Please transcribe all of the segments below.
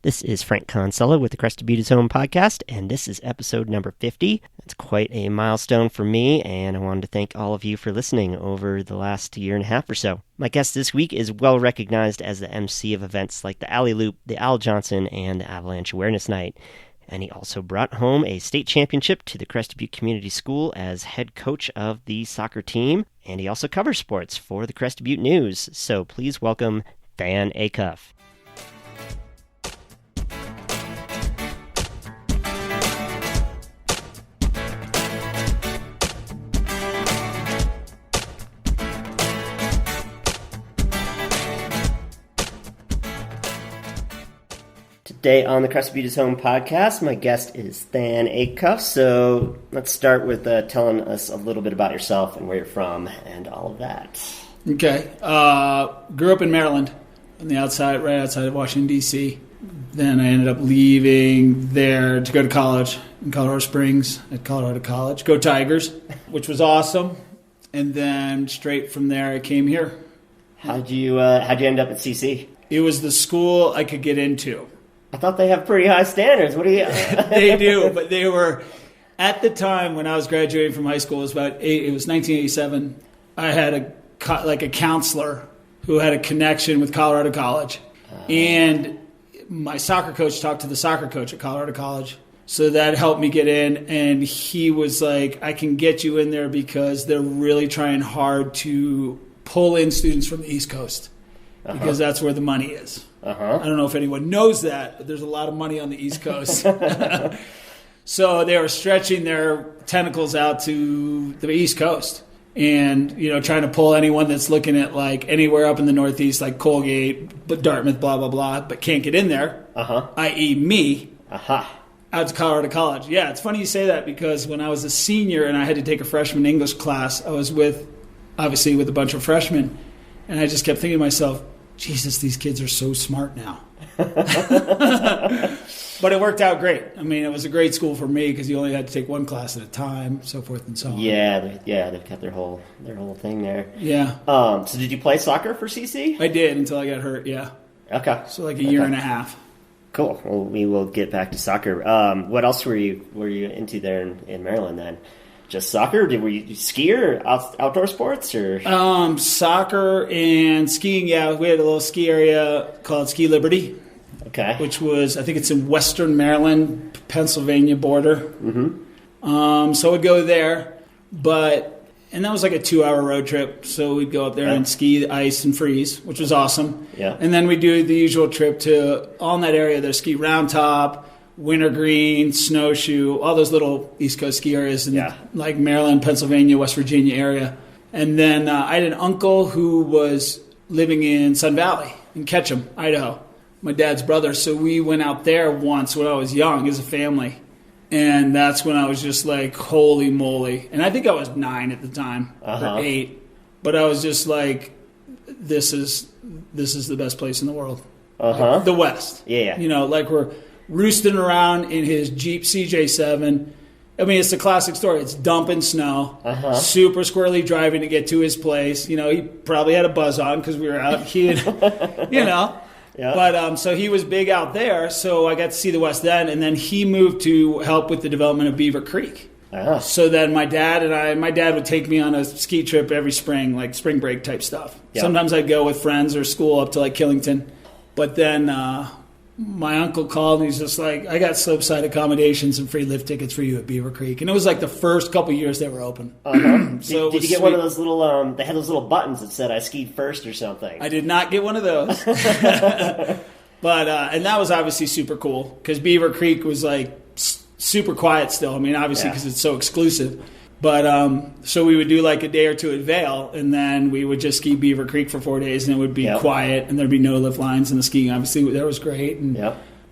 This is Frank Consella with the Crested Butte Home podcast, and this is episode number 50. It's quite a milestone for me, and I wanted to thank all of you for listening over the last year and a half or so. My guest this week is well recognized as the MC of events like the Alley Loop, the Al Johnson, and the Avalanche Awareness Night. And he also brought home a state championship to the Crested Butte Community School as head coach of the soccer team, and he also covers sports for the Crested Butte News. So please welcome Dan Acuff. Today on the Crested Butte Home podcast, my guest is Dan Acuff. So let's start with telling us a little bit about yourself and where you're from and all of that. Okay. Grew up in Maryland, on the outside, right outside of Washington, D.C. Then I ended up leaving there to go to college in Colorado Springs at Colorado College. Go Tigers, which was awesome. And then straight from there, I came here. How'd you end up at CC? It was the school I could get into. I thought they have pretty high standards. What do you? They do, but they were at the time when I was graduating from high school. It was 1987. I had a counselor who had a connection with Colorado College, and my soccer coach talked to the soccer coach at Colorado College, so that helped me get in. And he was like, "I can get you in there because they're really trying hard to pull in students from the East Coast because that's where the money is." I don't know if anyone knows that, but there's a lot of money on the East Coast. So they were stretching their tentacles out to the East Coast and, trying to pull anyone that's looking at like anywhere up in the Northeast, like Colgate, but Dartmouth, blah, blah, blah, but can't get in there, i.e. me, out to Colorado College. Yeah, it's funny you say that because when I was a senior and I had to take a freshman English class, I was obviously with a bunch of freshmen, and I just kept thinking to myself, Jesus, these kids are so smart now. But it worked out great. I mean, it was a great school for me because you only had to take one class at a time, so forth and so on. Yeah, they've got their whole thing there. Yeah. So did you play soccer for CC? I did until I got hurt, yeah. Okay. So like a year and a half. Cool. Well, we will get back to soccer. What else were you into there in Maryland then? Just soccer? Were you skier or outdoor sports? Or soccer and skiing, yeah. We had a little ski area called Ski Liberty. Okay. Which was, I think it's in western Maryland, Pennsylvania border. Mm-hmm. So we'd go there. And that was like a 2-hour road trip. So we'd go up there and ski the ice and freeze, which was awesome. Yeah. And then we'd do the usual trip to, all in that area, there's ski Round Top, Wintergreen, Snowshoe, all those little East Coast ski areas in like Maryland, Pennsylvania, West Virginia area. And then I had an uncle who was living in Sun Valley in Ketchum, Idaho, my dad's brother. So we went out there once when I was young as a family. And that's when I was just like, holy moly. And I think I was 9 at the time, or 8. But I was just like, this is the best place in the world. Like, the West. Yeah. Like we're roosting around in his Jeep CJ7. I mean, it's a classic story. It's dumping snow, super squirrely driving to get to his place. He probably had a buzz on because we were out. Yeah. But so he was big out there, so I got to see the West then. And then he moved to help with the development of Beaver Creek. So then my dad would take me on a ski trip every spring, like spring break type stuff. Yep. Sometimes I'd go with friends or school up to like Killington. But then my uncle called and he's just like, I got slopeside accommodations and free lift tickets for you at Beaver Creek. And it was like the first couple years they were open. So did you get one of those little, they had those little buttons that said I skied first or something? I did not get one of those. But, and that was obviously super cool because Beaver Creek was like super quiet still. I mean, obviously because it's so exclusive. But so we would do like a day or two at Vail, and then we would just ski Beaver Creek for 4 days, and it would be quiet, and there'd be no lift lines, and the skiing obviously that was great. And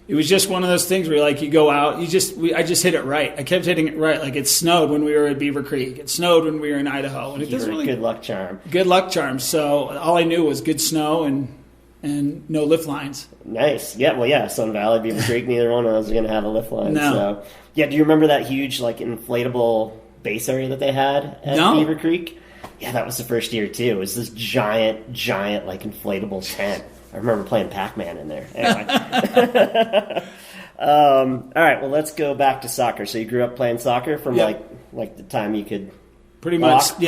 it was just one of those things where like you go out, I just hit it right. I kept hitting it right. Like it snowed when we were at Beaver Creek. It snowed when we were in Idaho, and it doesn't really good luck charm. Good luck charm. So all I knew was good snow and no lift lines. Nice. Yeah. Well, yeah. Sun Valley, Beaver Creek, neither one of those are going to have a lift line. No. So yeah. Do you remember that huge like inflatable base area that they had at Beaver Creek? Yeah, that was the first year too. It was this giant like inflatable tent. I remember playing Pac-Man in there. Anyway. All right, well, let's go back to soccer. So you grew up playing soccer from like the time you could pretty much,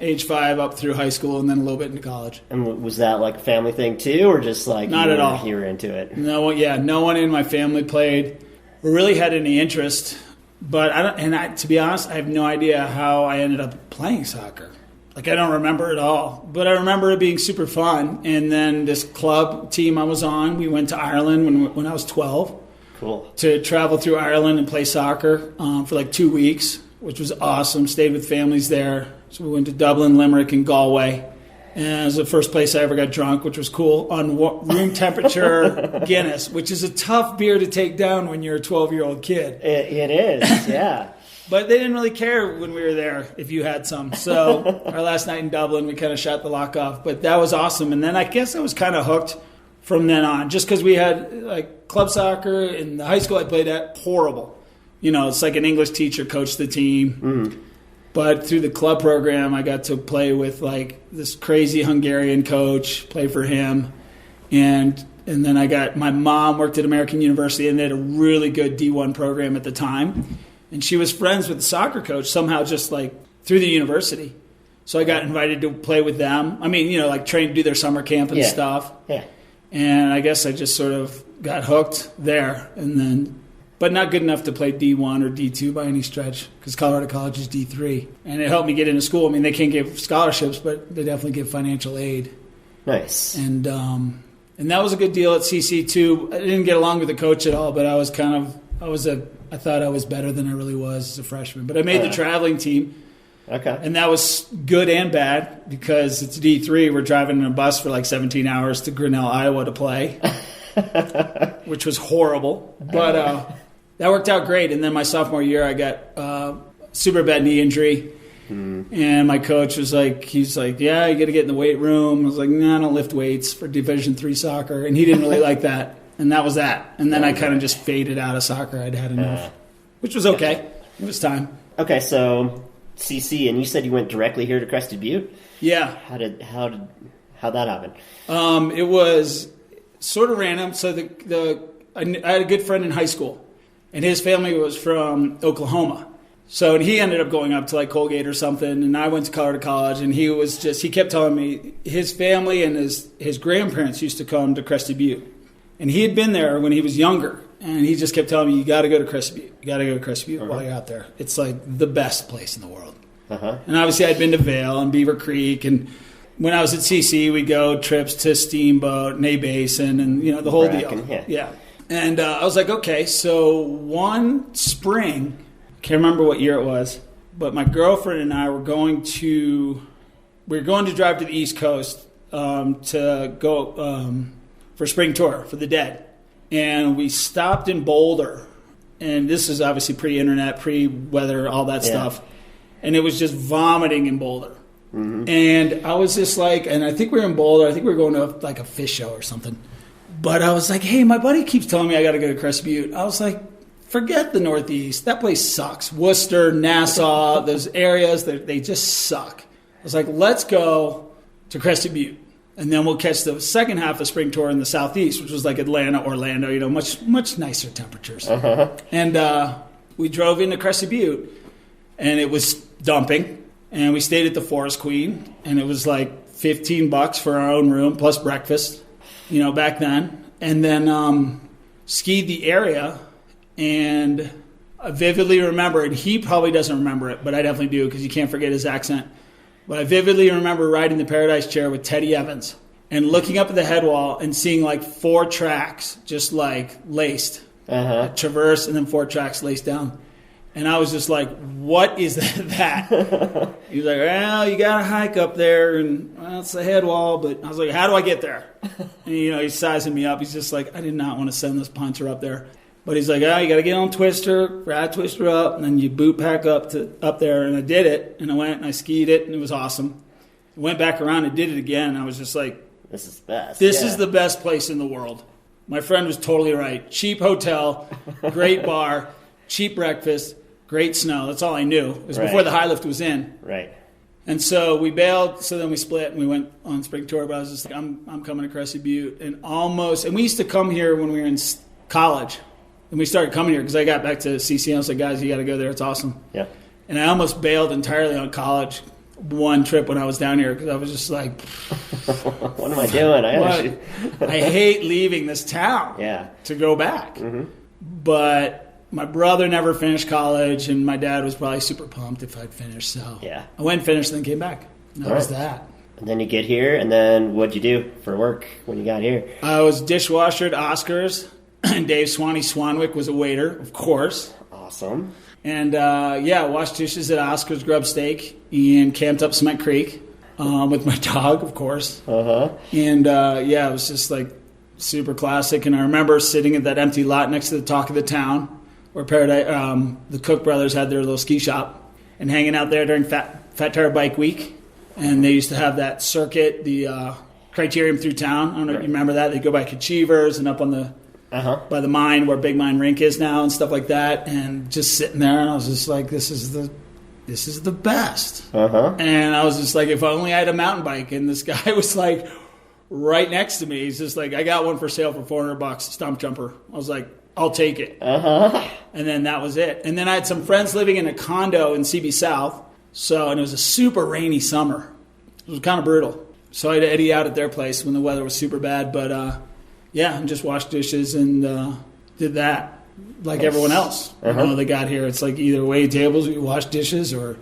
age 5 up through high school, and then a little bit into college. And was that like a family thing too, or just like not at all? You were into it. No one in my family played or really had any interest. But to be honest, I have no idea how I ended up playing soccer. Like, I don't remember it all. But I remember it being super fun. And then this club team I was on, we went to Ireland when I was 12. Cool. To travel through Ireland and play soccer for like 2 weeks, which was awesome. Stayed with families there. So we went to Dublin, Limerick, and Galway. And it was the first place I ever got drunk, which was cool, on room temperature Guinness, which is a tough beer to take down when you're a 12-year-old kid. It is, yeah. But they didn't really care when we were there if you had some. So our last night in Dublin, we kind of shot the lock off. But that was awesome. And then I guess I was kind of hooked from then on, just because we had like club soccer in the high school I played at, horrible. You know, it's like an English teacher coached the team. Mm. But through the club program, I got to play with like this crazy Hungarian coach, play for him. And then my mom worked at American University, and they had a really good D1 program at the time. And she was friends with the soccer coach somehow, just like through the university. So I got invited to play with them. I mean, you know, like train to do their summer camp and stuff. Yeah. And I guess I just sort of got hooked there. And then, but not good enough to play D1 or D2 by any stretch, because Colorado College is D3. And it helped me get into school. I mean, they can't give scholarships, but they definitely give financial aid. Nice. And that was a good deal at CC too. I didn't get along with the coach at all, but I thought I was better than I really was as a freshman. But I made the traveling team. Okay. And that was good and bad, because it's D3. We're driving in a bus for like 17 hours to Grinnell, Iowa to play, which was horrible. But that worked out great. And then my sophomore year, I got super bad knee injury. And my coach was like, he's like, yeah, you got to get in the weight room. I was like, nah, I don't lift weights for Division III soccer. And he didn't really like that. And that was that. And then I kind of just faded out of soccer. I'd had enough, which was okay. It was time. Okay, so CC, and you said you went directly here to Crested Butte? Yeah. How'd that happen? It was sort of random. So I had a good friend in high school, and his family was from Oklahoma. So he ended up going up to like Colgate or something, and I went to Colorado College, and he kept telling me his family and his grandparents used to come to Crested Butte. And he had been there when he was younger, and he just kept telling me, you got to go to Crested Butte. You got to go to Crested Butte while you're out there. It's like the best place in the world. Uh-huh. And obviously I'd been to Vail and Beaver Creek, and when I was at CC, we'd go trips to Steamboat, Nay Basin, and you know the whole deal. Yeah. And I was like, okay, so one spring, can't remember what year it was, but my girlfriend and I were going to drive to the East Coast to go for spring tour for the Dead. And we stopped in Boulder. And this is obviously pre-internet, pre-weather, all that stuff. And it was just vomiting in Boulder. Mm-hmm. And I was just like, and I think we were in Boulder. I think we were going to like a fish show or something. But I was like, hey, my buddy keeps telling me I got to go to Crested Butte. I was like, forget the Northeast. That place sucks. Worcester, Nassau, those areas, they just suck. I was like, let's go to Crested Butte. And then we'll catch the second half of spring tour in the Southeast, which was like Atlanta, Orlando, you know, much nicer temperatures. Uh-huh. And we drove into Crested Butte, and it was dumping. And we stayed at the Forest Queen, and it was like $15 for our own room plus breakfast, you know, back then. And then skied the area, and I vividly remember, and he probably doesn't remember it, but I definitely do because you can't forget his accent. But I vividly remember riding the Paradise Chair with Teddy Evans and looking up at the head wall and seeing like 4 tracks just like laced. Uh-huh. Traverse and then 4 tracks laced down. And I was just like, what is that? He was like, well, you got to hike up there, and well, it's the head wall. But I was like, how do I get there? And, you know, he's sizing me up. He's just like, I did not want to send this punter up there. But he's like, you got to get on Twister, ride Twister up, and then you boot pack up there. And I did it, and I went and I skied it, and it was awesome. I went back around and did it again, and I was just like, this is best. This is the best place in the world. My friend was totally right. Cheap hotel, great bar, cheap breakfast, great snow. That's all I knew. It was before the high lift was in. Right. And so we bailed, so then we split and we went on spring tour, but I was just like, I'm coming to Crested Butte. And we used to come here when we were in college. And we started coming here because I got back to CC and I was like, guys, you got to go there. It's awesome. Yeah. And I almost bailed entirely on college one trip when I was down here because I was just like, what am I doing? I hate leaving this town to go back. Mm-hmm. But my brother never finished college, and my dad was probably super pumped if I'd finished. So I went and finished, then came back. And that was that. And then you get here, and then what'd you do for work when you got here? I was dishwasher at Oscar's. Dave Swanwick was a waiter, of course. Awesome. And, washed dishes at Oscar's Grub Steak and camped up Cement Creek with my dog, of course. Uh-huh. And, it was just, like, super classic. And I remember sitting at that empty lot next to the Talk of the Town where the Cook brothers had their little ski shop and hanging out there during Fat Tire Bike Week. And they used to have that circuit, the Criterium through town. I don't know if you remember that. They'd go by Achievers and up on the by the mine where Big Mine Rink is now and stuff like that, and just sitting there, and I was just like, this is the best. And I was just like, if only I had a mountain bike. And this guy was like right next to me. He's just like, I got one for sale for $400, stump jumper. I was like, I'll take it. And then that was it. And then I had some friends living in a condo in CB South, and it was a super rainy summer. It was kind of brutal. So I had to Eddie out at their place when the weather was super bad, but and just washed dishes and did that like everyone else. You know, they got here. It's like either wait tables or you wash dishes or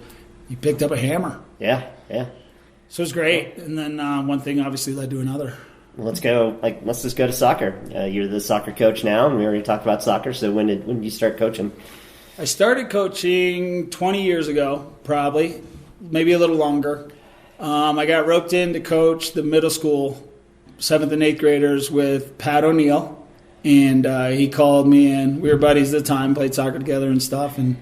you picked up a hammer. Yeah. So it was great. And then one thing obviously led to another. Let's just go to soccer. You're the soccer coach now, and we already talked about soccer. So when did you start coaching? I started coaching 20 years ago, probably, maybe a little longer. I got roped in to coach the middle school 7th and 8th graders with Pat O'Neill, and he called me in. We were buddies at the time, played soccer together and stuff, and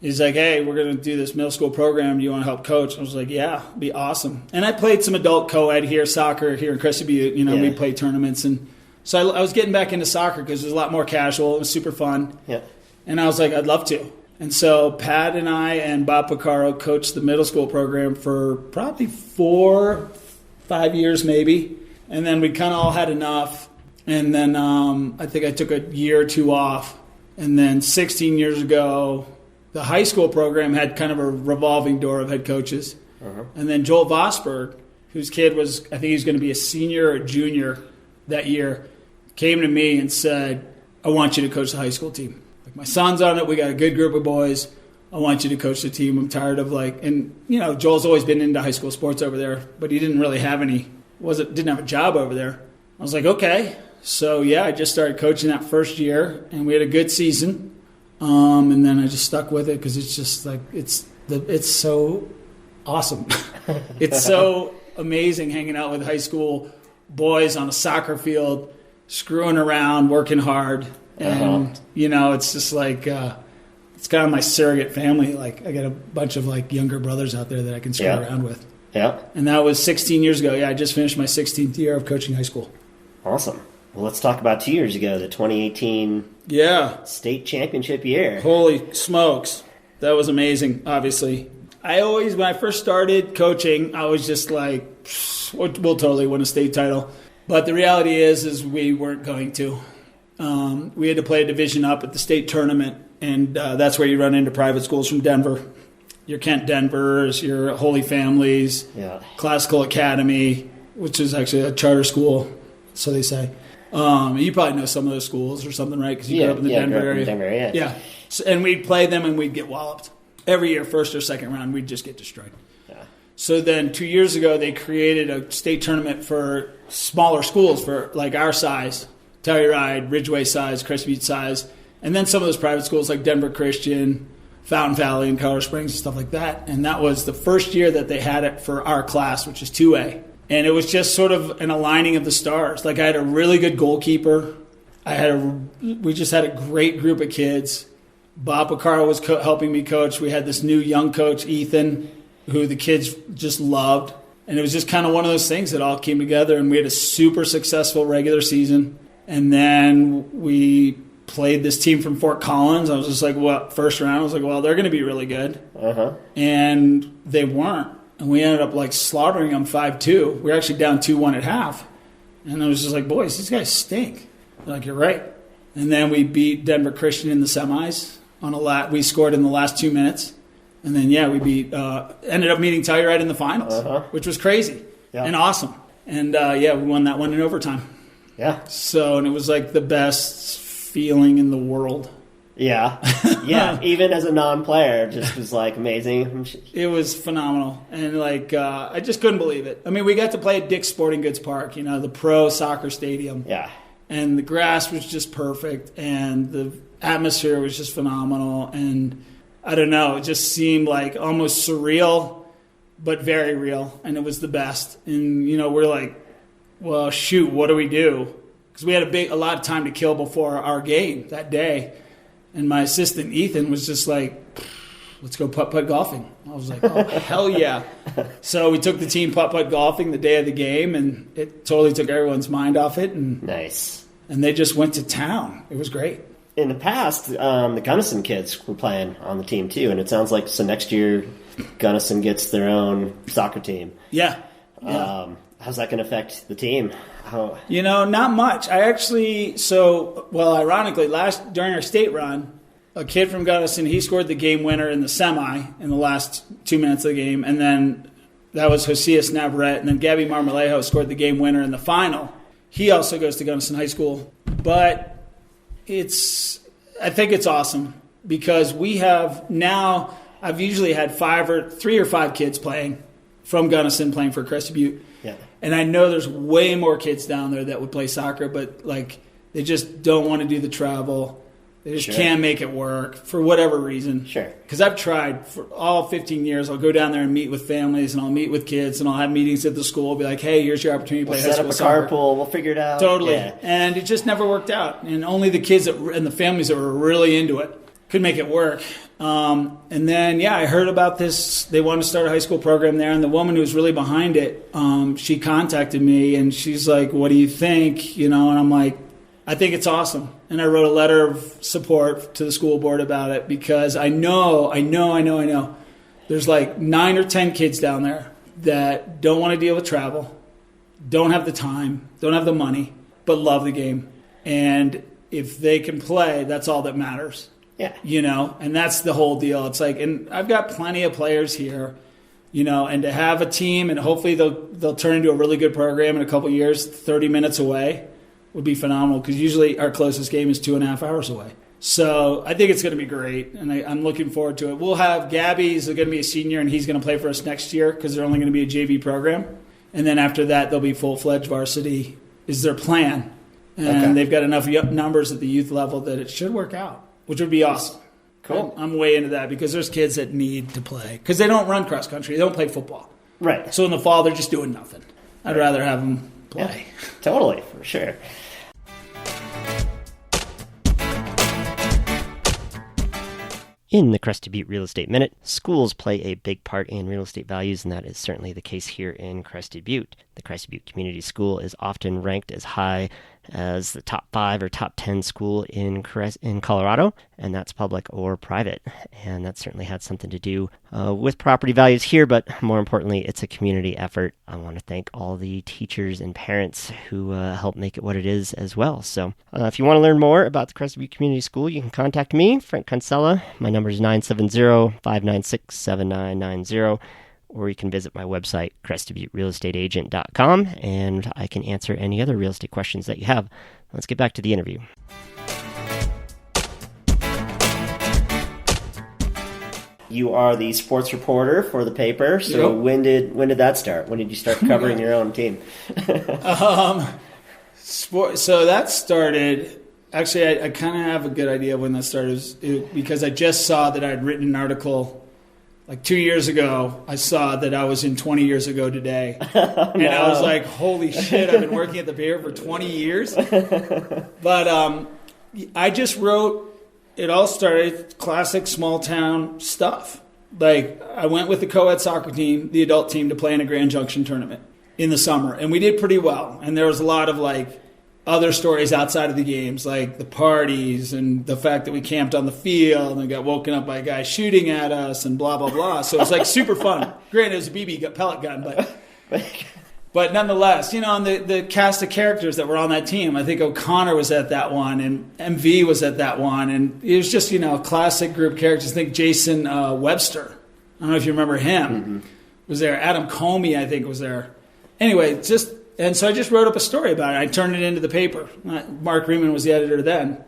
he's like, hey, we're going to do this middle school program. Do you want to help coach? I was like, yeah, it'd be awesome. And I played some adult co-ed here, soccer here in Crested Butte. We played tournaments, and so I was getting back into soccer because it was a lot more casual. It was super fun. Yeah. And I was like, I'd love to. And so Pat and I and Bob Picaro coached the middle school program for probably 4-5 years maybe. And then we kind of all had enough. And then I think I took a year or two off. And then 16 years ago, the high school program had kind of a revolving door of head coaches. And then Joel Vosberg, whose kid was, I think he was going to be a senior or junior that year, came to me and said, I want you to coach the high school team. Like, my son's on it. We got a good group of boys. I want you to coach the team. I'm tired of Joel's always been into high school sports over there, but he didn't really have didn't have a job over there. I was like, okay. So, I just started coaching that first year, and we had a good season. And then I just stuck with it because it's just like, it's so awesome. It's so amazing hanging out with high school boys on a soccer field, screwing around, working hard. And, it's just like, it's kind of my surrogate family. Like, I got a bunch of younger brothers out there that I can screw around with. Yeah. And that was 16 years ago. I just finished my 16th year of coaching high school. Awesome. Well, let's talk about 2 years ago, the 2018 state championship year. Holy smokes. That was amazing, obviously. When I first started coaching, I was just like, we'll totally win a state title. But the reality is we weren't going to. We had to play a division up at the state tournament, and that's where you run into private schools from Denver. Your Kent Denvers, your Holy Families, Classical Academy, which is actually a charter school, so they say. You probably know some of those schools or something, right? Because you grew up in the Denver area. Yeah. So, and we'd play them and we'd get walloped. Every year, first or second round, we'd just get destroyed. Yeah. So then 2 years ago, they created a state tournament for smaller schools for our size, Telluride, Ridgeway size, Crested Butte size, and then some of those private schools like Denver Christian, Fountain Valley, and Colorado Springs and stuff like that. And that was the first year that they had it for our class, which is 2A. And it was just sort of an aligning of the stars. I had a really good goalkeeper. We just had a great group of kids. Bob Picaro was helping me coach. We had this new young coach, Ethan, who the kids just loved. And it was just kind of one of those things that all came together. And we had a super successful regular season. And then we played this team from Fort Collins. I was just like, first round, I was like, well, they're going to be really good. And they weren't. And we ended up like slaughtering them 5-2. We were actually down 2-1 at half. And I was just like, boys, these guys stink. They're like, you're right. And then we beat Denver Christian in the semis. We scored in the last 2 minutes. And then, we ended up meeting Telluride in the finals, which was crazy and awesome. And, we won that one in overtime. Yeah. So, and it was like the best feeling in the world. Yeah. Yeah. Even as a non-player, it just was like amazing. It was phenomenal. And like, I just couldn't believe it. I mean, we got to play at Dick's Sporting Goods Park, the pro soccer stadium. Yeah. And the grass was just perfect. And the atmosphere was just phenomenal. And I don't know, it just seemed like almost surreal, but very real. And it was the best. And, we're like, well, shoot, what do we do? Because we had a lot of time to kill before our game that day. And my assistant, Ethan, was just like, let's go putt-putt golfing. I was like, oh, hell yeah. So we took the team putt-putt golfing the day of the game, and it totally took everyone's mind off it. And nice. And they just went to town. It was great. In the past, the Gunnison kids were playing on the team too, and it sounds like so next year Gunnison gets their own soccer team. Yeah. How's that going to affect the team? Not much. Ironically, during our state run, a kid from Gunnison, he scored the game winner in the semi in the last 2 minutes of the game, and then that was Josias Navarrete, and then Gabby Marmolejo scored the game winner in the final. He also goes to Gunnison High School, but I think it's awesome because we have now, I've usually had 3 or 5 kids playing from Gunnison playing for Crested Butte. Yeah. And I know there's way more kids down there that would play soccer, but like they just don't want to do the travel. They just can't make it work for whatever reason. Sure. Because I've tried for all 15 years. I'll go down there and meet with families, and I'll meet with kids, and I'll have meetings at the school. I'll be like, hey, here's your opportunity to play high school soccer. Set up a carpool. We'll figure it out. Totally. Yeah. And it just never worked out. And only the kids and the families that were really into it could make it work. And then, I heard about this. They wanted to start a high school program there, and the woman who was really behind it, she contacted me, and she's like, what do you think? And I'm like, I think it's awesome. And I wrote a letter of support to the school board about it because I know there's like 9 or 10 kids down there that don't want to deal with travel, don't have the time, don't have the money, but love the game. And if they can play, that's all that matters. Yeah. And that's the whole deal. It's like, and I've got plenty of players here, and to have a team and hopefully they'll turn into a really good program in a couple of years, 30 minutes away would be phenomenal because usually our closest game is 2.5 hours away. So I think it's going to be great, and I'm looking forward to it. We'll have Gabby's going to be a senior, and he's going to play for us next year because they're only going to be a JV program. And then after that, they'll be full-fledged varsity is their plan. And they've got enough numbers at the youth level that it should work out, which would be awesome. Cool. I'm way into that because there's kids that need to play because they don't run cross-country. They don't play football. Right. So in the fall, they're just doing nothing. I'd rather have them play. Yeah, totally, for sure. In the Crested Butte Real Estate Minute, schools play a big part in real estate values, and that is certainly the case here in Crested Butte. The Crested Butte Community School is often ranked as high as the top 5 or top 10 school in Colorado, and that's public or private. And that certainly had something to do with property values here, but more importantly, it's a community effort. I want to thank all the teachers and parents who help make it what it is as well. So if you want to learn more about the Crested Butte Community School, you can contact me, Frank Kinsella. My number is 970-596-7990. Or you can visit my website, crestedbutterealestateagent.com, and I can answer any other real estate questions that you have. Let's get back to the interview. You are the sports reporter for the paper. So yep. When did that start? When did you start covering your own team? So that started. Actually, I kind of have a good idea of when that started because I just saw that I had written an article. Like 2 years ago, I saw that I was in 20 years ago today. And I was like, holy shit, I've been working at the paper for 20 years. But I just wrote, it all started classic small town stuff. Like I went with the co-ed soccer team, the adult team, to play in a Grand Junction tournament in the summer. And we did pretty well. And there was a lot of like other stories outside of the games, like the parties and the fact that we camped on the field and got woken up by a guy shooting at us and blah, blah, blah. So it was like super fun. Granted, it was a BB pellet gun, but nonetheless, and the cast of characters that were on that team, I think O'Connor was at that one and MV was at that one. And it was just, a classic group of characters. I think Jason Webster, I don't know if you remember him, was there. Adam Comey, I think, was there. Anyway, and so I just wrote up a story about it. I turned it into the paper. Mark Riemann was the editor then.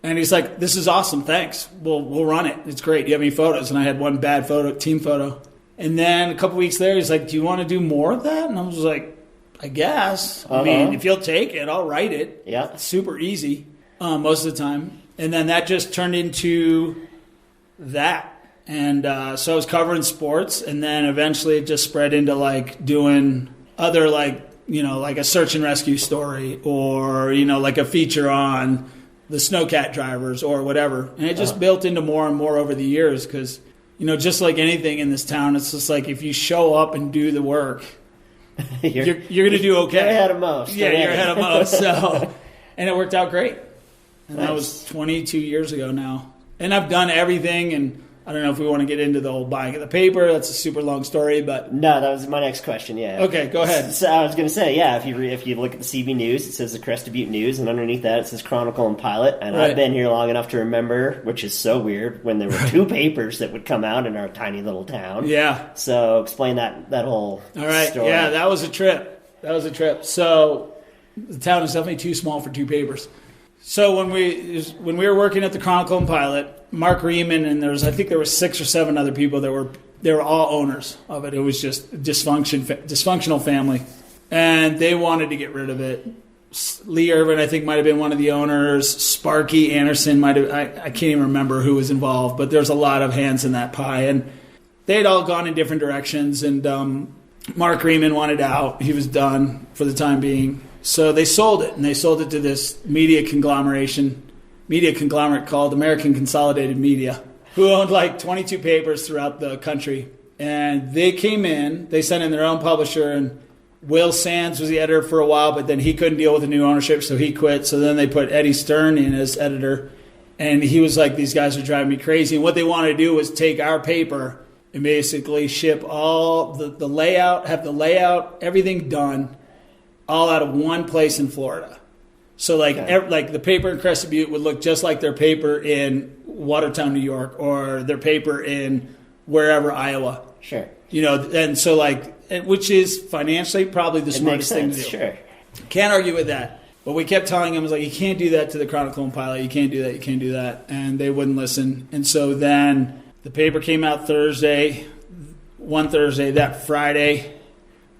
And he's like, this is awesome, thanks. We'll run it. It's great. Do you have any photos? And I had one bad team photo. And then a couple weeks later, he's like, do you want to do more of that? And I was like, I guess. I mean, if you'll take it, I'll write it. Yeah. It's super easy most of the time. And then that just turned into that. And so I was covering sports. And then eventually it just spread into like doing other like a search and rescue story or, like a feature on the snowcat drivers or whatever. And it just built into more and more over the years because, just like anything in this town, it's just like if you show up and do the work, you're going to do okay. You're ahead of most. Yeah, you're ahead of most. So, and it worked out great. And that was 22 years ago now. And I've done everything, and I don't know if we want to get into the whole buying of the paper. That's a super long story, but... No, that was my next question, yeah. Okay, go ahead. So I was going to say, yeah, if you look at the CB News, it says the Crested Butte News, and underneath that it says Chronicle and Pilot, and I've been here long enough to remember, which is so weird, when there were two papers that would come out in our tiny little town. Yeah. So explain that whole story. Yeah, that was a trip. So the town is definitely too small for two papers. So when we were working at the Chronicle and Pilot, Mark Riemann and there were 6 or 7 other people they were all owners of it. It was just dysfunctional family, and they wanted to get rid of it. Lee Irvin, I think, might have been one of the owners. Sparky Anderson might have. I can't even remember who was involved, but there's a lot of hands in that pie, and they had all gone in different directions. And Mark Riemann wanted out; he was done for the time being. So they sold it, and they sold it to this media conglomerate called American Consolidated Media, who owned like 22 papers throughout the country. And they came in, they sent in their own publisher, and Will Sands was the editor for a while, but then he couldn't deal with the new ownership, so he quit. So then they put Eddie Stern in as editor, and he was like, these guys are driving me crazy. And what they wanted to do was take our paper and basically ship all the layout, have the layout, everything done, all out of one place in Florida. So like the paper in Crested Butte would look just like their paper in Watertown, New York, or their paper in wherever, Iowa. Sure. And so which is financially probably the smartest thing to do. Sure. Can't argue with that. But we kept telling them, you can't do that to the Chronicle and Pilot. You can't do that. You can't do that. And they wouldn't listen. And so then the paper came out one Thursday. That Friday,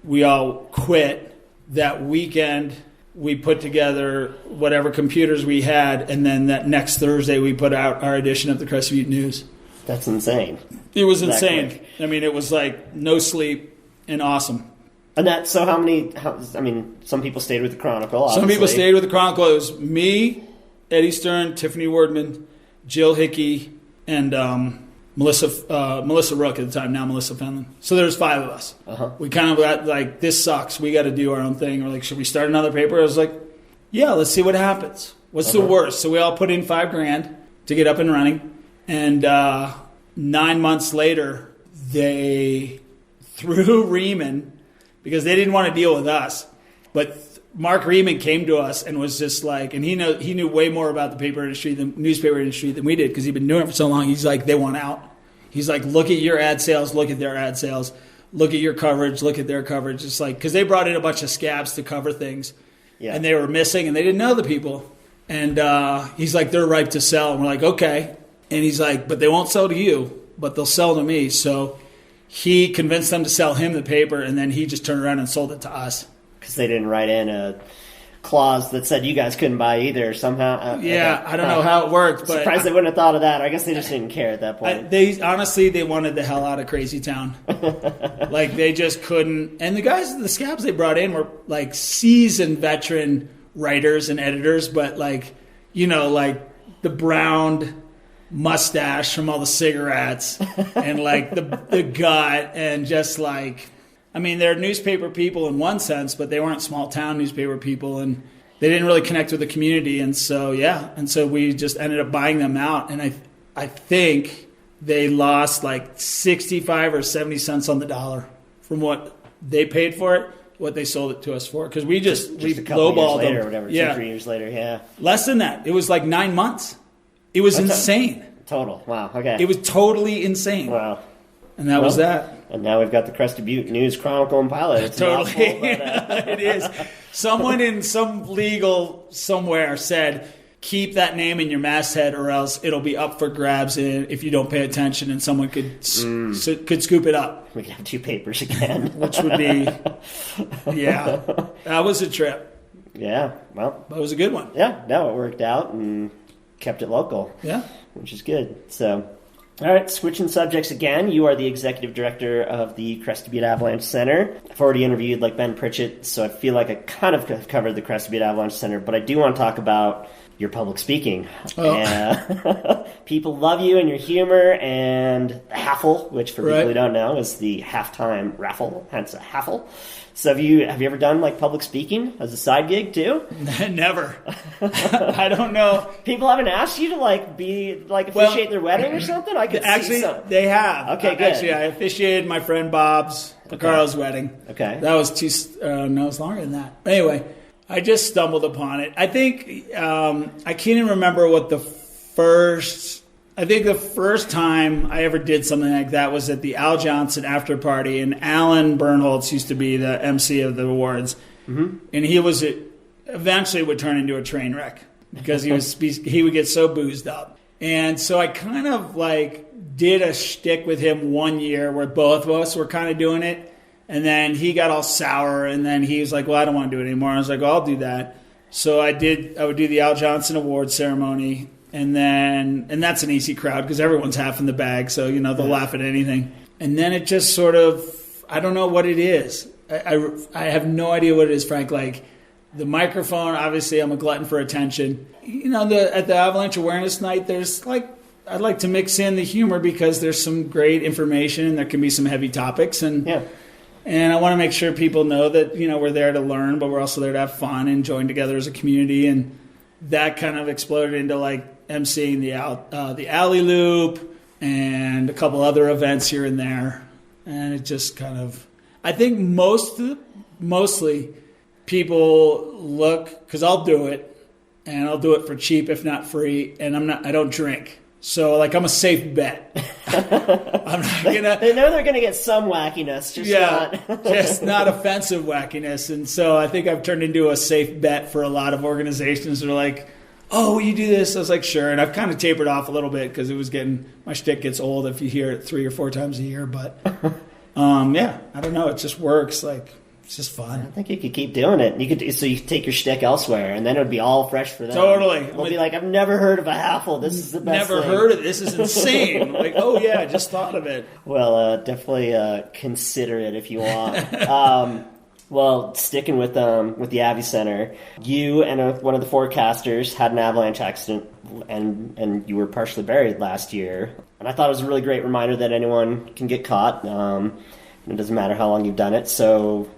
we all quit. That weekend, we put together whatever computers we had, and then that next Thursday, we put out our edition of the Crested Butte News. That's insane. It was insane. I mean, it was like no sleep and awesome. And some people stayed with the Chronicle, obviously. Some people stayed with the Chronicle. It was me, Eddie Stern, Tiffany Wardman, Jill Hickey, and Melissa Rook at the time, now Melissa Fenlon. So there's 5 of us. Uh-huh. We kind of got like, this sucks. We got to do our own thing. We're like, should we start another paper? I was like, yeah, let's see what happens. What's the worst? So we all put in $5,000 to get up and running. And 9 months later, they threw Riemann, because they didn't want to deal with us. But Mark Riemann came to us and was just like, and he knew way more about the newspaper industry than we did, because he'd been doing it for so long. He's like, they want out. He's like, look at your ad sales, look at their ad sales, look at your coverage, look at their coverage. It's like, because they brought in a bunch of scabs to cover things, and they were missing, and they didn't know the people. And he's like, they're ripe to sell. And we're like, okay. And he's like, but they won't sell to you, but they'll sell to me. So he convinced them to sell him the paper, and then he just turned around and sold it to us. Because they didn't write in a clause that said you guys couldn't buy either sommhow. I don't know how it worked. But surprised they wouldn't have thought of that. I guess they just didn't care at that point. They wanted the hell out of Crazy Town. Like, they just couldn't. And the scabs they brought in were like seasoned veteran writers and editors, but like the browned mustache from all the cigarettes and like the gut, and just like, I mean, they're newspaper people in one sense, but they weren't small town newspaper people. And they didn't really connect with the community. And so, we just ended up buying them out. And I think they lost like 65 or 70 cents on the dollar from what they paid for it, what they sold it to us for. Because we a couple years later, them. Or whatever, yeah. 2-3 years later, yeah. Less than that. It was like 9 months. It was insane. Total. Wow. Okay. It was totally insane. Wow. And that was that. And now we've got the Crested Butte News, Chronicle, and Pilot. It's totally. It is. Someone in some legal somewhere said, keep that name in your masthead or else it'll be up for grabs if you don't pay attention, and someone could scoop it up. We could have 2 papers again. Which would be, yeah. That was a trip. Yeah. Well. That was a good one. Yeah. No, it worked out and kept it local. Yeah. Which is good. So... All right, switching subjects again. You are the executive director of the Crested Butte Avalanche Center. I've already interviewed Ben Pritchett, so I feel like I kind of have covered the Crested Butte Avalanche Center, but I do want to talk about your public speaking. Oh. People love you and your humor, and the Haffle, which for people who don't know is the halftime raffle, hence a Haffle. So have you ever done public speaking as a side gig too? Never. I don't know. People haven't asked you to officiate their wedding or something? I could see some. They have. Okay, good. Actually, I officiated my friend Bob's Carl's wedding. Okay. That was it was longer than that. Anyway, I just stumbled upon it. I think I can't even remember what the first time I ever did something like that was at the Al Johnson after party, and Alan Bernholtz used to be the MC of the awards, and he eventually would turn into a train wreck because he would get so boozed up, and so I kind of did a shtick with him one year where both of us were kind of doing it, and then he got all sour, and then he was like, "Well, I don't want to do it anymore." I was like, "Well, I'll do that." So I would do the Al Johnson Award ceremony. And that's an easy crowd because everyone's half in the bag, so they'll laugh at anything. And then it just sort of, I don't know what it is. I have no idea what it is, Frank. The microphone, obviously I'm a glutton for attention. At the Avalanche Awareness Night, there's I'd like to mix in the humor because there's some great information and there can be some heavy topics, and I want to make sure people know that we're there to learn, but we're also there to have fun and join together as a community. And that kind of exploded into emceeing the alley loop and a couple other events here and there, and it just kind of, I think mostly people look, because I'll do it, and I'll do it for cheap if not free, and I don't drink, so I'm a safe bet. I'm not gonna. They know they're gonna get some wackiness, just not offensive wackiness, and so I think I've turned into a safe bet for a lot of organizations that are like, "Oh, will you do this?" I was like, "Sure," and I've kind of tapered off a little bit because my shtick gets old if you hear it 3 or 4 times a year. But I don't know, it just works. It's just fun. I think you could keep doing it. You could take your shtick elsewhere, and then it would be all fresh for them. Totally. They'll be like, "I've never heard of a Haffle. This is the best Never thing. heard of it. This is insane." Oh yeah, I just thought of it. Well, definitely consider it if you want. Well, sticking with the Avi Center, you and one of the forecasters had an avalanche accident, and you were partially buried last year. And I thought it was a really great reminder that anyone can get caught. It doesn't matter how long you've done it. So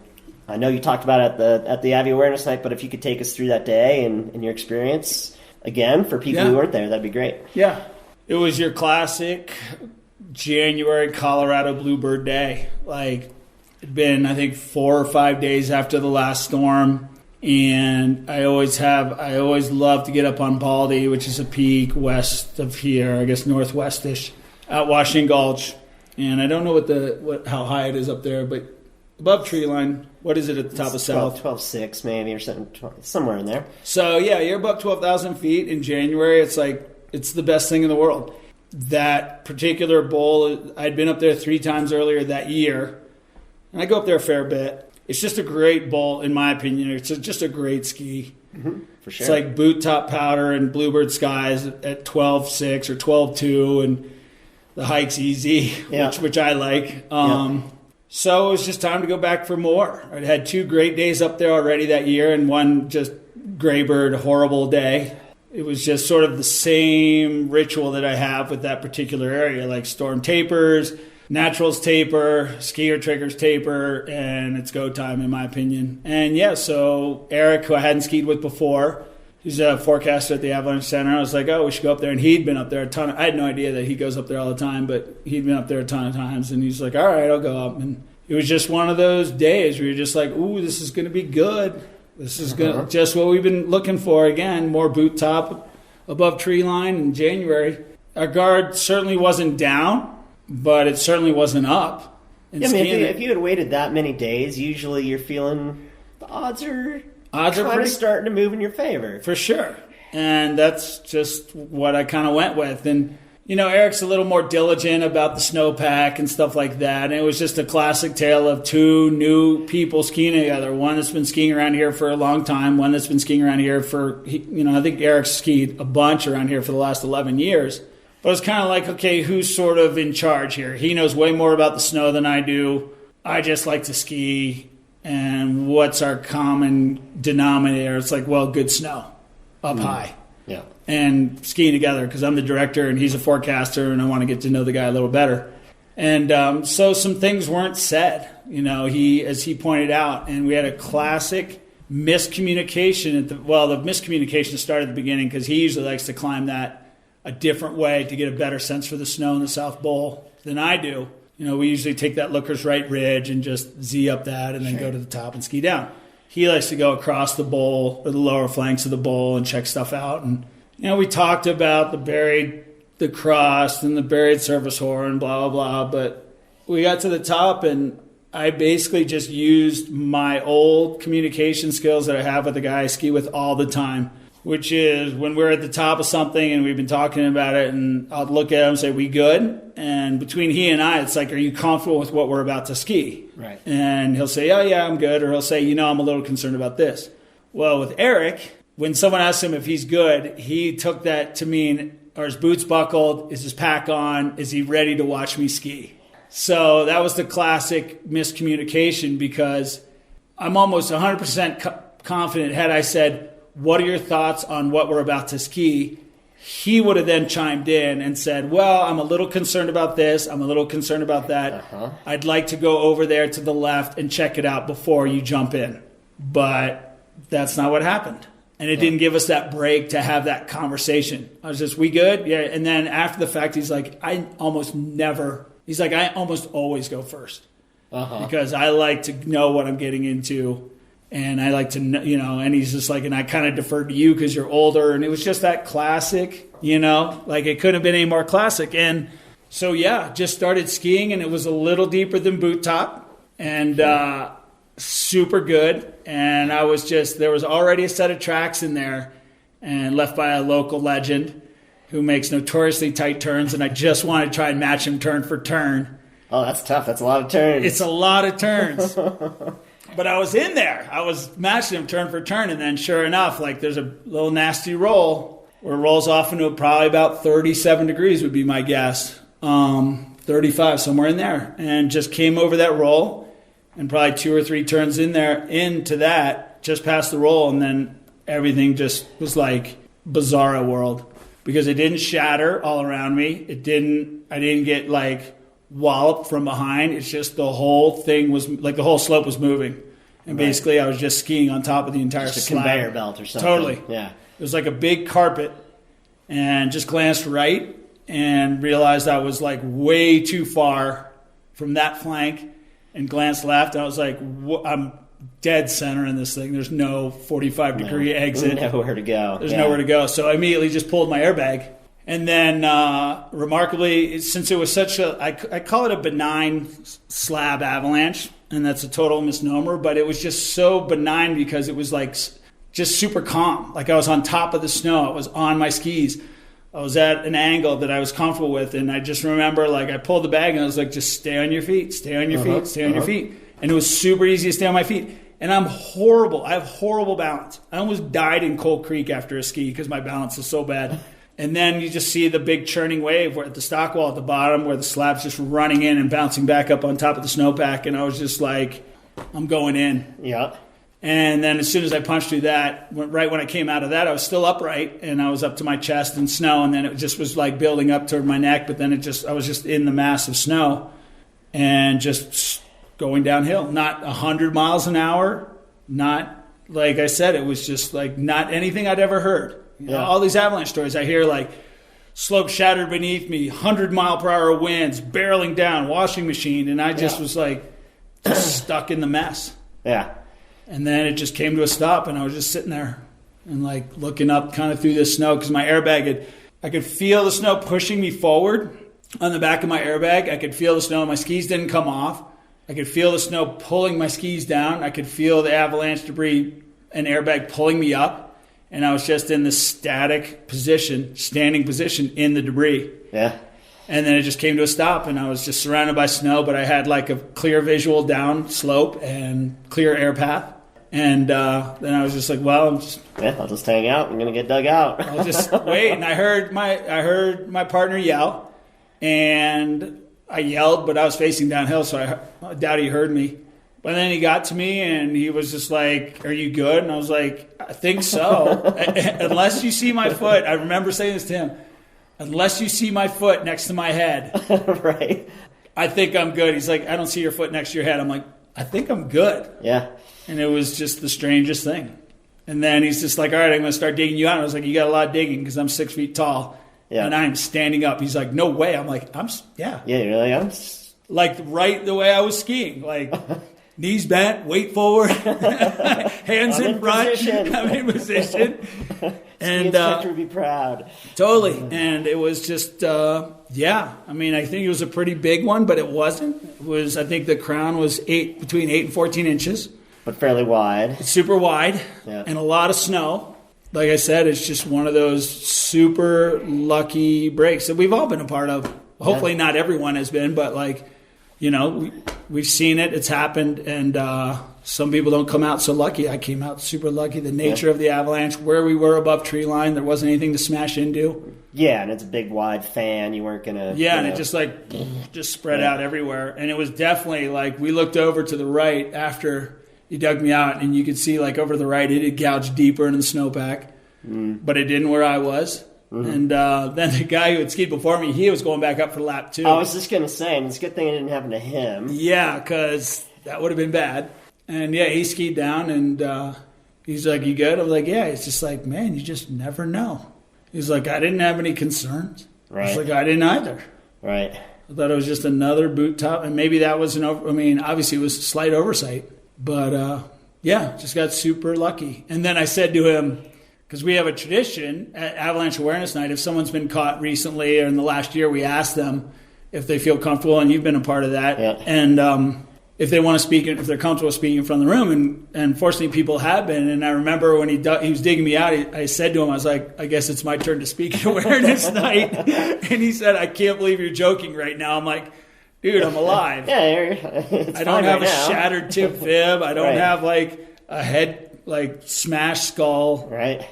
I know you talked about it at the Avi Awareness Night, but if you could take us through that day and your experience again for people who weren't there, that'd be great. Yeah, it was your classic January Colorado Bluebird day. It'd been, I think, 4 or 5 days after the last storm, and I always love to get up on Baldy, which is a peak west of here, I guess northwestish, at Washington Gulch. And I don't know how high it is up there, but above tree line, what is it at the top of South? 12.6 maybe, or something, somewhere in there. So yeah, you're above 12,000 feet in January. It's the best thing in the world. That particular bowl, I'd been up there 3 times earlier that year, and I go up there a fair bit. It's just a great bowl, in my opinion. It's just a great ski. Mm-hmm, for sure. It's like boot top powder and bluebird skies at 12.6 or 12.2, and the hike's easy, which I like. So it was just time to go back for more. I'd had 2 great days up there already that year, and one just graybird horrible day. It was just sort of the same ritual that I have with that particular area, like storm tapers, naturals taper, skier triggers taper, and it's go time in my opinion. And yeah, so Eric, who I hadn't skied with before, he's a forecaster at the Avalanche Center. I was like, oh, we should go up there. And he'd been up there a ton. I had no idea that he goes up there all the time, but he'd been up there a ton of times. And he's like, all right, I'll go up. And it was just one of those days where you're just like, ooh, this is going to be good. This is just what we've been looking for. Again, more boot top above tree line in January. Our guard certainly wasn't down, but it certainly wasn't up. Yeah, I mean, if you had waited that many days, usually you're feeling the odds are kind of starting to move in your favor. For sure. And that's just what I kind of went with. And, you know, Eric's a little more diligent about the snowpack and stuff like that. And it was just a classic tale of two new people skiing together. One that's been skiing around here for a long time. One that's been skiing around here for, you know, I think Eric's skied a bunch around here for the last 11 years. But it's kind of like, okay, who's sort of in charge here? He knows way more about the snow than I do. I just like to ski. And what's our common denominator? It's like, well, good snow up high. Yeah. And skiing together because I'm the director and he's a forecaster and I want to get to know the guy a little better. And so some things weren't said, you know, as he pointed out. And we had a classic miscommunication. The miscommunication started at the beginning because he usually likes to climb that a different way to get a better sense for the snow in the South Bowl than I do. You know, we usually take that Looker's Right Ridge and just Z up that and then go to the top and ski down. He likes to go across the bowl or the lower flanks of the bowl and check stuff out. And, you know, we talked about the crust and the buried surface horn, blah, blah, blah. But we got to the top and I basically just used my old communication skills that I have with the guy I ski with all the time, which is when we're at the top of something and we've been talking about it and I'll look at him and say, we good? And between he and I, it's like, are you comfortable with what we're about to ski? Right. And he'll say, oh, yeah, I'm good. Or he'll say, you know, I'm a little concerned about this. Well, with Eric, when someone asked him if he's good, he took that to mean, are his boots buckled? Is his pack on? Is he ready to watch me ski? So that was the classic miscommunication because I'm almost 100% confident had I said, what are your thoughts on what we're about to ski? He would have then chimed in and said, well, I'm a little concerned about this. I'm a little concerned about that. I'd like to go over there to the left and check it out before you jump in. But that's not what happened. And it didn't give us that break to have that conversation. I was just, we good? Yeah. And then after the fact, he's like, I almost always go first. Because I like to know what I'm getting into. And I like to, you know, and he's just like, and I kind of deferred to you because you're older. And it was just that classic, you know, like it couldn't have been any more classic. And so, yeah, just started skiing and it was a little deeper than boot top and super good. And there was already a set of tracks in there and left by a local legend who makes notoriously tight turns. And I just wanted to try and match him turn for turn. Oh, that's tough. That's a lot of turns. It's a lot of turns. But I was in there. I was matching him turn for turn. And then sure enough, like there's a little nasty roll where it rolls off into probably about 37 degrees would be my guess. 35, somewhere in there. And just came over that roll and probably 2 or 3 turns into that, just past the roll. And then everything just was like bizarro world because it didn't shatter all around me. I didn't get like wallop from behind. It's just the whole thing was like the whole slope was moving. And basically I was just skiing on top of the entire just a slab. Conveyor belt or something. Totally. Yeah. It was like a big carpet and just glanced right and realized I was like way too far from that flank and glanced left. I was like, I'm dead center in this thing. There's no 45-degree exit. Nowhere to go. There's nowhere to go. So I immediately just pulled my airbag. And then, remarkably, since it was such I call it a benign slab avalanche, and that's a total misnomer, but it was just so benign because it was like just super calm. Like I was on top of the snow. I was on my skis. I was at an angle that I was comfortable with, and I just remember like I pulled the bag and I was like, just stay on your feet, stay on your feet, stay on your feet. And it was super easy to stay on my feet. And I'm horrible. I have horrible balance. I almost died in Cold Creek after a ski because my balance is so bad. And then you just see the big churning wave where at the stock wall at the bottom where the slab's just running in and bouncing back up on top of the snowpack. And I was just like, I'm going in. Yeah. And then as soon as I punched through that, right when I came out of that, I was still upright and I was up to my chest in snow. And then it just was like building up toward my neck. But then I was just in the mass of snow. and just going downhill. Not 100 miles an hour, not, like I said, it was just like not anything I'd ever heard. You know, all these avalanche stories I hear, like slope shattered beneath me, 100-mile-per-hour winds, barreling down, washing machine, and I just was like just stuck in the mess. Yeah. And then it just came to a stop, and I was just sitting there and like looking up kind of through the snow because my airbag I could feel the snow pushing me forward on the back of my airbag. I could feel the snow. My skis didn't come off. I could feel the snow pulling my skis down. I could feel the avalanche debris and airbag pulling me up. And I was just in this static position, standing position in the debris. Yeah. And then it just came to a stop, and I was just surrounded by snow, but I had like a clear visual down slope and clear air path. And then I was just like, well, I'll just hang out. I'm going to get dug out. I'll just wait. And I heard my partner yell, and I yelled, but I was facing downhill, so I doubt he heard me. But then he got to me, and he was just like, are you good? And I was like, I think so. Unless you see my foot. I remember saying this to him. Unless you see my foot next to my head. Right. I think I'm good. He's like, I don't see your foot next to your head. I'm like, I think I'm good. Yeah. And it was just the strangest thing. And then he's just like, all right, I'm going to start digging you out. And I was like, you got a lot of digging because I'm 6 feet tall. Yeah. And I'm standing up. He's like, no way. I'm like, yeah. Yeah, you're like, I'm... Like right the way I was skiing. Like... Knees bent, weight forward, hands in front. I'm in position. And instructor would be proud. Totally. And it was just, I mean, I think it was a pretty big one, but it wasn't. It was, I think the crown was between 8 and 14 inches. But fairly wide. It's super wide. Yeah. And a lot of snow. Like I said, it's just one of those super lucky breaks that we've all been a part of. Hopefully not everyone has been, but like, you know, we've seen it. It's happened, and some people don't come out so lucky. I came out super lucky. The nature of the avalanche, where we were above tree line, there wasn't anything to smash into. Yeah, and it's a big, wide fan. You weren't going to... Yeah, and it just just spread out everywhere. And it was definitely like we looked over to the right after he dug me out, and you could see like over to the right it had gouged deeper into the snowpack. But it didn't where I was. Mm-hmm. And then the guy who had skied before me, he was going back up for lap 2. I was just going to say, and it's a good thing it didn't happen to him. Yeah, because that would have been bad. And, he skied down, and he's like, you good? I was like, yeah. He's just like, man, you just never know. He's like, I didn't have any concerns. Right. I was like, I didn't either. Right. I thought it was just another boot top, and maybe that was obviously it was a slight oversight. But, just got super lucky. And then I said to him, because we have a tradition at Avalanche Awareness Night, if someone's been caught recently or in the last year, we ask them if they feel comfortable, and you've been a part of that. Yeah. And if they want to speak, if they're comfortable speaking in front of the room, and fortunately people have been. And I remember when he was digging me out, I said to him, I was like, I guess it's my turn to speak at Awareness Night. And he said, I can't believe you're joking right now. I'm like, dude, I'm alive. I don't have a shattered tip fib. I don't have like a head like smashed skull. Right.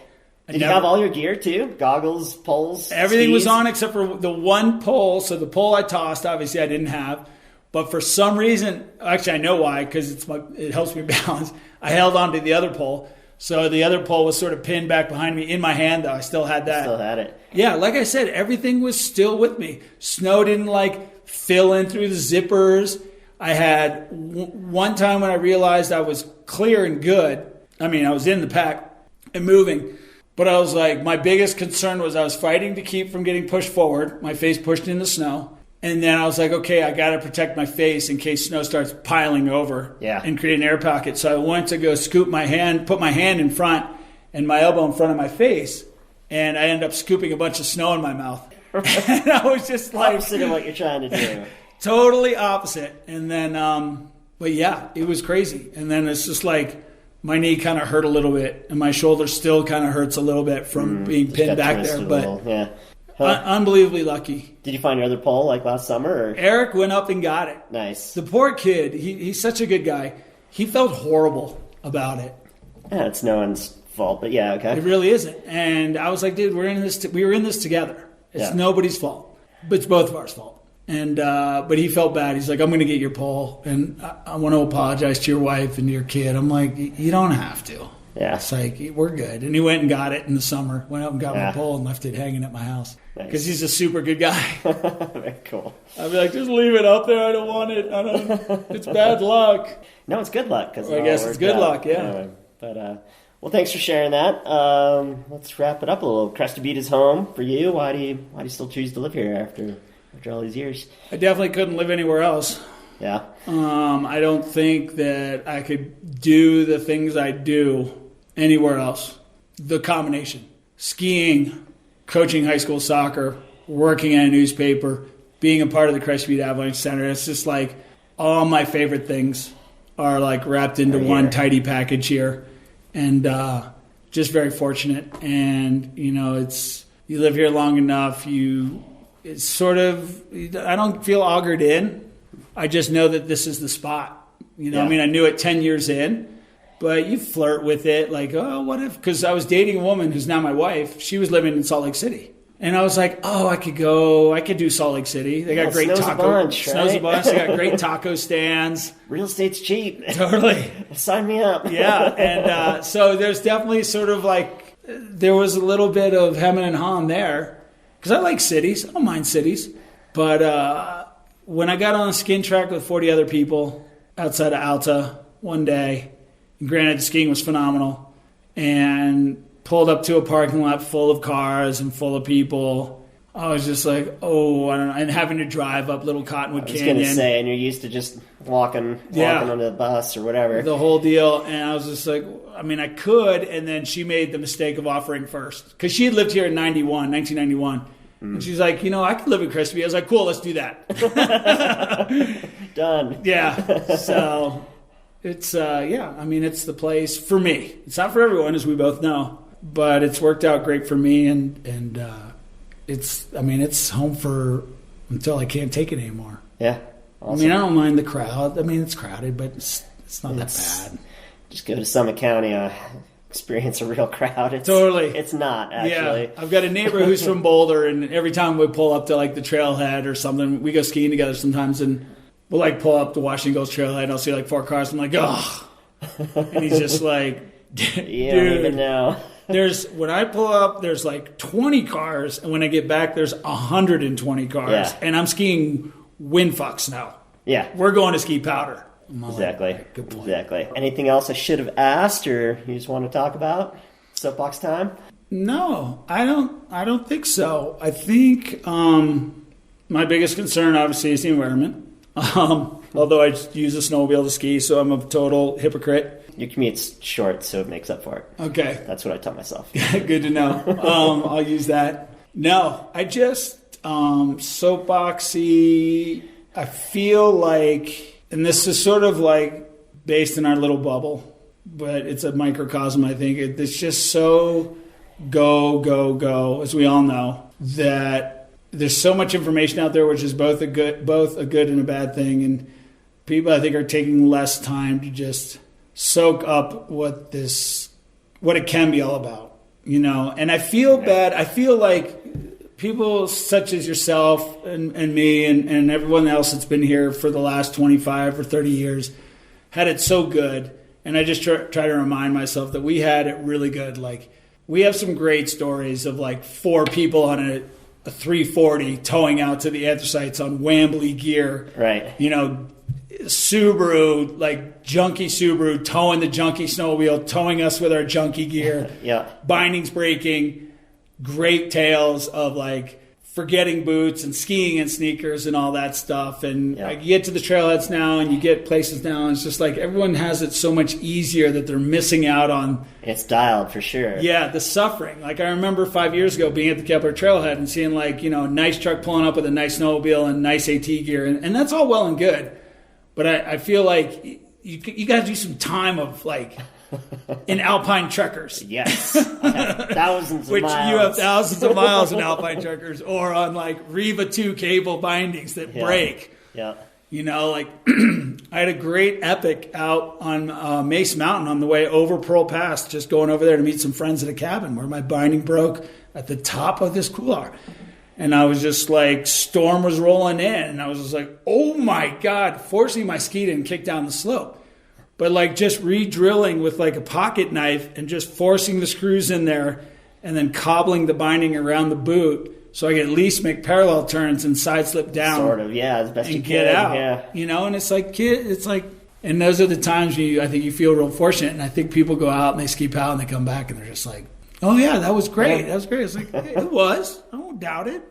Did you have all your gear too? Goggles, poles, everything skis? Was on except for the one pole. So the pole I tossed, obviously I didn't have. But for some reason, actually I know why, because it helps me balance. I held on to the other pole. So the other pole was sort of pinned back behind me in my hand, though. I still had that. Still had it. Yeah, like I said, everything was still with me. Snow didn't fill in through the zippers. I had one time when I realized I was clear and good. I mean, I was in the pack and moving. But I was like, my biggest concern was I was fighting to keep from getting pushed forward, my face pushed in the snow. And then I was like, okay, I got to protect my face in case snow starts piling over and create an air pocket. So I went to go scoop my hand, put my hand in front and my elbow in front of my face. And I ended up scooping a bunch of snow in my mouth. And I was just like... Opposite of what you're trying to do. Totally opposite. And then, but yeah, it was crazy. And then it's just like... My knee kind of hurt a little bit, and my shoulder still kind of hurts a little bit from being pinned back there. But unbelievably lucky. Did you find your other pole like last summer? Or? Eric went up and got it. Nice. The poor kid, he's such a good guy. He felt horrible about it. Yeah, it's no one's fault, but yeah, okay. It really isn't. And I was like, dude, we were in this together. It's nobody's fault, but it's both of ours fault. And but he felt bad. He's like, I'm going to get your pole, and I want to apologize to your wife and to your kid. I'm like, you don't have to. Yeah. It's like, we're good. And he went and got it in the summer. Went out and got my pole and left it hanging at my house. because he's a super good guy. Very cool. I'd be like, just leave it up there. I don't want it. It's bad luck. No, it's good luck. Well, I guess it's good luck, yeah. Anyway, but, well, thanks for sharing that. Let's wrap it up a little. Crested Butte is home for you. Why do you still choose to live here after all these years? I definitely couldn't live anywhere else. Yeah. I don't think that I could do the things I do anywhere else. The combination. Skiing, coaching high school soccer, working at a newspaper, being a part of the Crested Butte Avalanche Center. It's just like all my favorite things are like wrapped into one tidy package here. And just very fortunate. And, you live here long enough, it's sort of, I don't feel augured in. I just know that this is the spot. I mean, I knew it 10 years in, but you flirt with it like, oh, what if? Because I was dating a woman who's now my wife. She was living in Salt Lake City. And I was like, oh, I could do Salt Lake City. They got great tacos. Snow's a bunch. They got great taco stands. Real estate's cheap. Totally. Sign me up. Yeah. And so there's definitely sort of like, there was a little bit of hemming and hawing there. Because I like cities. I don't mind cities. But when I got on a skin track with 40 other people outside of Alta one day, and granted the skiing was phenomenal, and pulled up to a parking lot full of cars and full of people, I was just like, I don't know, and having to drive up Little Cottonwood Canyon. I was going to say, and you're used to just walking onto the bus or whatever. The whole deal. And I was just like, I mean, I could. And then she made the mistake of offering first. Because she had lived here in 1991. And she's like, I could live in Crested Butte. I was like, cool, let's do that. Done. Yeah. So it's, it's the place for me. It's not for everyone, as we both know. But it's worked out great for me, and it's home for until I can't take it anymore. Yeah. Awesome. I mean, I don't mind the crowd. I mean, it's crowded, but it's not that bad. Just go to Summit County, experience a real crowd. Totally. It's not, actually. Yeah. I've got a neighbor who's from Boulder, and every time we pull up to, like, the trailhead or something, we go skiing together sometimes, and we'll, like, pull up to Washington Gulch trailhead, and I'll see, like, 4 cars. I'm like, oh. And he's just like, dude. You don't even know. When I pull up, there's like 20 cars, and when I get back, there's 120 cars, and I'm skiing windfuck snow. Yeah. We're going to ski powder. Exactly. Like, good point. Exactly. Anything else I should have asked, or you just want to talk about? Soapbox time? No, I don't think so. I think my biggest concern, obviously, is the environment. Although I use a snowmobile to ski, so I'm a total hypocrite. Your commute's short, so it makes up for it. Okay. That's what I tell myself. Good to know. I'll use that. No, I just, soapboxy, I feel like, and this is sort of like based in our little bubble, but it's a microcosm, I think. It's just so go, as we all know, that there's so much information out there, which is both a good and a bad thing. And people, I think, are taking less time to just soak up what it can be all about, and I feel bad. I feel like people such as yourself and me and everyone else that's been here for the last 25 or 30 years had it so good. And I just try to remind myself that we had it really good. Like, we have some great stories of like 4 people on a 340 towing out to the anthracites on Wambly gear. Right. Subaru, like junky Subaru, towing the junky snowmobile, towing us with our junky gear. Yeah. Bindings breaking, great tales of like forgetting boots and skiing and sneakers and all that stuff. And you get to the trailheads now and you get places now, and it's just like everyone has it so much easier that they're missing out on. It's dialed for sure. Yeah, the suffering. Like, I remember 5 years ago being at the Kepler Trailhead and seeing like, a nice truck pulling up with a nice snowmobile and nice AT gear. And that's all well and good. But I feel like you got to do some time of like in Alpine Truckers. Yes, I have thousands of miles. Which you have thousands of miles in Alpine Truckers, or on like Riva 2 cable bindings that break. Yeah. Like I had a great epic out on Mace Mountain on the way over Pearl Pass, just going over there to meet some friends at a cabin where my binding broke at the top of this couloir. And I was just like, storm was rolling in. And I was just like, oh my God, forcing my ski to kick down the slope. But like just re-drilling with like a pocket knife and just forcing the screws in there and then cobbling the binding around the boot so I can at least make parallel turns and side slip down. Sort of, yeah, as best and you can. Get out. Yeah. You know, and it's like, and those are the times I think you feel real fortunate. And I think people go out and they ski paddle and they come back and they're just like, oh yeah, that was great. That was great. It's like, it was. I don't doubt it.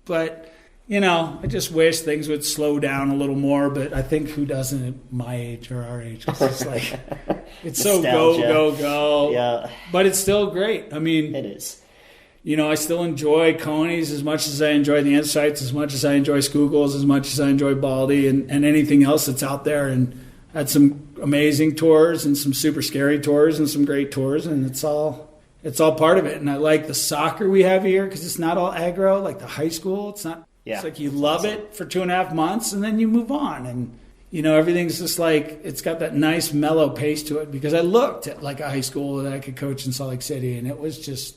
But, you know, I just wish things would slow down a little more. But I think who doesn't at my age or our age? It's just like, it's so go. Yeah. But it's still great. I mean, it is. You know, I still enjoy Coney's as much as I enjoy the Insights, as much as I enjoy Skoogles, as much as I enjoy Baldy and anything else that's out there. And had some amazing tours and some super scary tours and some great tours. And it's all part of it. And I like the soccer we have here because it's not all aggro, like the high school. It's not. Yeah. It's like you love it for 2.5 months and then you move on. And, you know, everything's just like, it's got that nice mellow pace to it because I looked at like a high school that I could coach in Salt Lake City and it was just...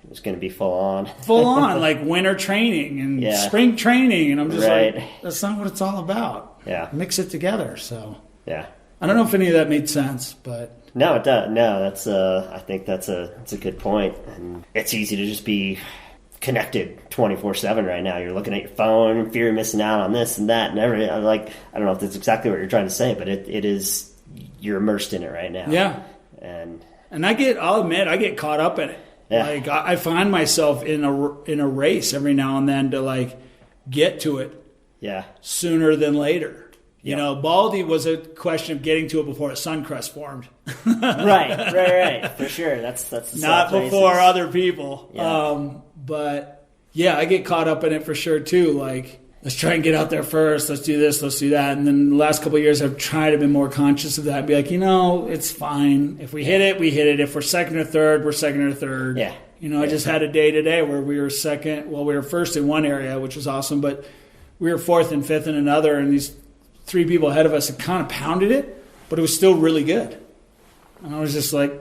It was going to be full on, like winter training and spring training. And I'm just like, that's not what it's all about. Yeah. Mix it together. So, yeah. I don't know if any of that made sense, but. No, it does. No, that's, I think that's a good point. And it's easy to just be connected 24/7 right now. You're looking at your phone, fear of missing out on this and that and everything. I don't know if that's exactly what you're trying to say, but it is, you're immersed in it right now. Yeah. And I'll admit, I get caught up in it. Yeah. Like I find myself in a race every now and then to like get to it. Yeah. Sooner than later. You know, Baldy was a question of getting to it before a suncrest formed. Right. For sure. That's the not before other people. Yeah. But yeah, I get caught up in it for sure too. Like, let's try and get out there first. Let's do this. Let's do that. And then the last couple of years, I've tried to be more conscious of that. Be like, you know, it's fine. If we hit it, we hit it. If we're second or third, we're second or third. Yeah. You know, I just had a day today where we were second. Well, we were first in one area, which was awesome, but we were fourth and fifth in another. And these 3 people ahead of us had kind of pounded it, but it was still really good. And I was just like,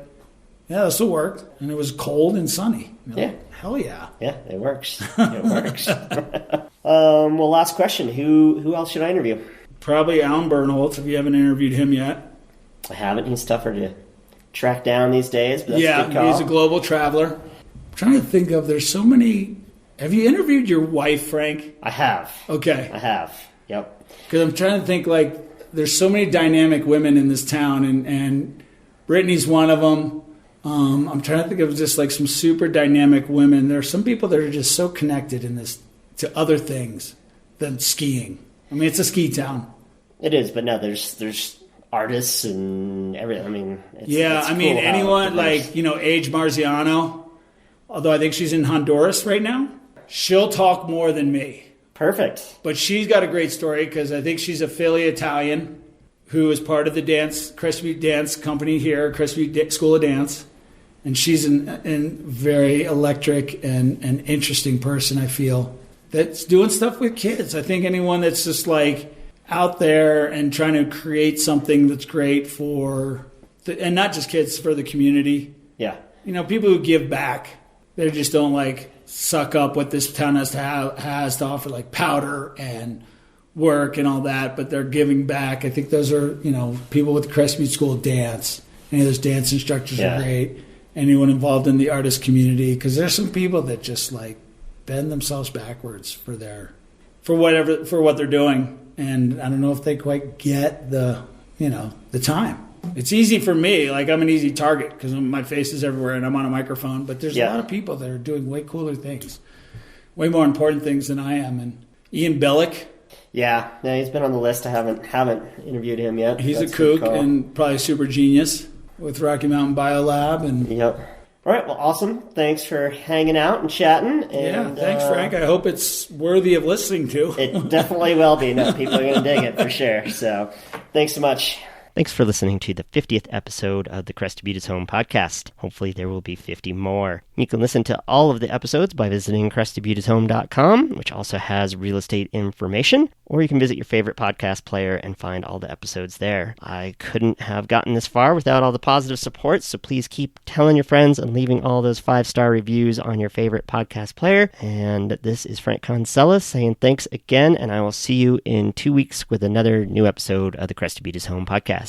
yeah, this will work. And it was cold and sunny. Yeah. Like, hell yeah. Yeah, it works. It works. Well, last question. Who else should I interview? Probably Alan Bernholtz, if you haven't interviewed him yet. I haven't. He's tougher to track down these days. But that's a good call. He's a global traveler. I'm trying to think of, there's so many. Have you interviewed your wife, Frank? I have. Okay. I have. Yep. Because I'm trying to think, like, there's so many dynamic women in this town, and Brittany's one of them. I'm trying to think of just like some super dynamic women. There are some people that are just so connected in this to other things than skiing. I mean, it's a ski town. It is, but no, there's artists and everything. I mean, it's cool anyone like, you know, Age Marziano, although I think she's in Honduras right now, she'll talk more than me. Perfect. But she's got a great story because I think she's a Philly Italian who is part of the Crested Butte dance company here, Crested Butte School of Dance. And she's a very electric and interesting person, I feel, that's doing stuff with kids. I think anyone that's just like out there and trying to create something that's great and not just kids, for the community. Yeah. You know, people who give back, they just don't like suck up what this town has to offer, like powder and work and all that, but they're giving back. I think those are, you know, people with the Crested Butte School of Dance. Any of those dance instructors are great. Anyone involved in the artist community, because there's some people that just like bend themselves backwards for what they're doing, and I don't know if they quite get the time. It's easy for me, like I'm an easy target because my face is everywhere and I'm on a microphone, but there's a lot of people that are doing way cooler things, way more important things than I am. And Ian Bellick. Yeah, he's been on the list. I haven't interviewed him yet. He's a kook and probably a super genius with Rocky Mountain Biolab. And yep. All right, well, awesome. Thanks for hanging out and chatting. And, thanks, Frank. I hope it's worthy of listening to. It definitely will be. No, people are going to dig it for sure. So thanks so much. Thanks for listening to the 50th episode of the Crested Butte is Home podcast. Hopefully there will be 50 more. You can listen to all of the episodes by visiting crustybutteishome.com, which also has real estate information, or you can visit your favorite podcast player and find all the episodes there. I couldn't have gotten this far without all the positive support, so please keep telling your friends and leaving all those 5-star reviews on your favorite podcast player. And this is Frank Concelis saying thanks again, and I will see you in 2 weeks with another new episode of the Crested Butte is Home podcast.